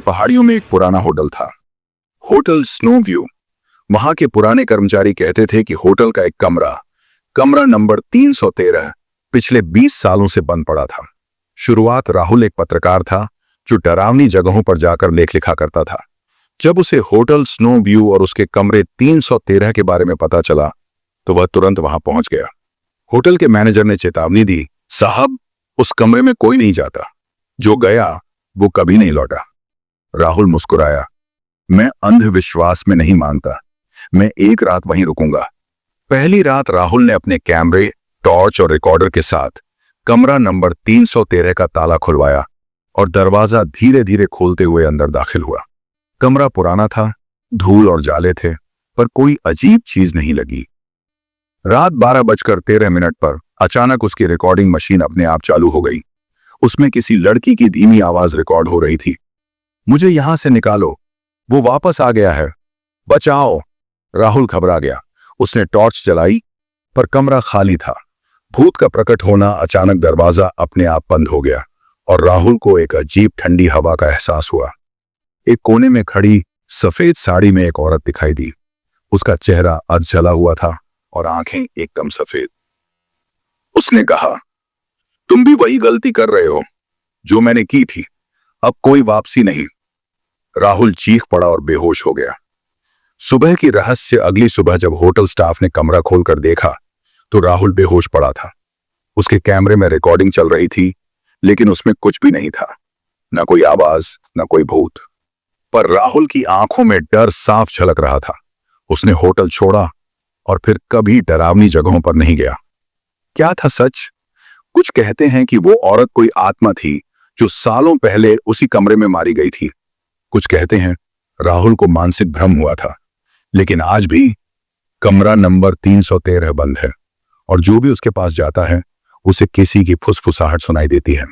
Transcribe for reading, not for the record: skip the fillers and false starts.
पहाड़ियों में एक पुराना होटल था, होटल स्नो व्यू। वहां के पुराने कर्मचारी कहते थे कि होटल का एक कमरा नंबर 313 पिछले 20 सालों से बंद पड़ा था। शुरुआत राहुल एक पत्रकार था जो डरावनी जगहों पर जाकर लेख लिखा करता था। जब उसे होटल स्नो व्यू और उसके कमरे 313 के बारे में पता चला तो वह तुरंत वहां पहुंच गया। होटल के मैनेजर ने चेतावनी दी, साहब उस कमरे में कोई नहीं जाता, जो गया वो कभी नहीं लौटा। राहुल मुस्कुराया, मैं अंधविश्वास में नहीं मानता, मैं एक रात वहीं रुकूंगा। पहली रात राहुल ने अपने कैमरे, टॉर्च और रिकॉर्डर के साथ कमरा नंबर 313 का ताला खुलवाया और दरवाजा धीरे धीरे खोलते हुए अंदर दाखिल हुआ। कमरा पुराना था, धूल और जाले थे, पर कोई अजीब चीज नहीं लगी। रात 12:13 पर अचानक उसकी रिकॉर्डिंग मशीन अपने आप चालू हो गई। उसमें किसी लड़की की धीमी आवाज रिकॉर्ड हो रही थी, मुझे यहां से निकालो, वो वापस आ गया है, बचाओ। राहुल घबरा गया। उसने टॉर्च जलाई पर कमरा खाली था। भूत का प्रकट होना, अचानक दरवाजा अपने आप बंद हो गया और राहुल को एक अजीब ठंडी हवा का एहसास हुआ। एक कोने में खड़ी सफेद साड़ी में एक औरत दिखाई दी। उसका चेहरा अर्ध जला हुआ था और आंखें एकदम सफेद। उसने कहा, तुम भी वही गलती कर रहे हो जो मैंने की थी, अब कोई वापसी नहीं। राहुल चीख पड़ा और बेहोश हो गया। सुबह की रहस्य अगली सुबह जब होटल स्टाफ ने कमरा खोलकर देखा तो राहुल बेहोश पड़ा था। उसके कैमरे में रिकॉर्डिंग चल रही थी, लेकिन उसमें कुछ भी नहीं था, न कोई आवाज, न कोई भूत। पर राहुल की आंखों में डर साफ झलक रहा था। उसने होटल छोड़ा और फिर कभी डरावनी जगहों पर नहीं गया। क्या था सच? कुछ कहते हैं कि वो औरत कोई आत्मा थी जो सालों पहले उसी कमरे में मारी गई थी। कुछ कहते हैं राहुल को मानसिक भ्रम हुआ था। लेकिन आज भी कमरा नंबर 313 बंद है और जो भी उसके पास जाता है उसे किसी की फुसफुसाहट सुनाई देती है।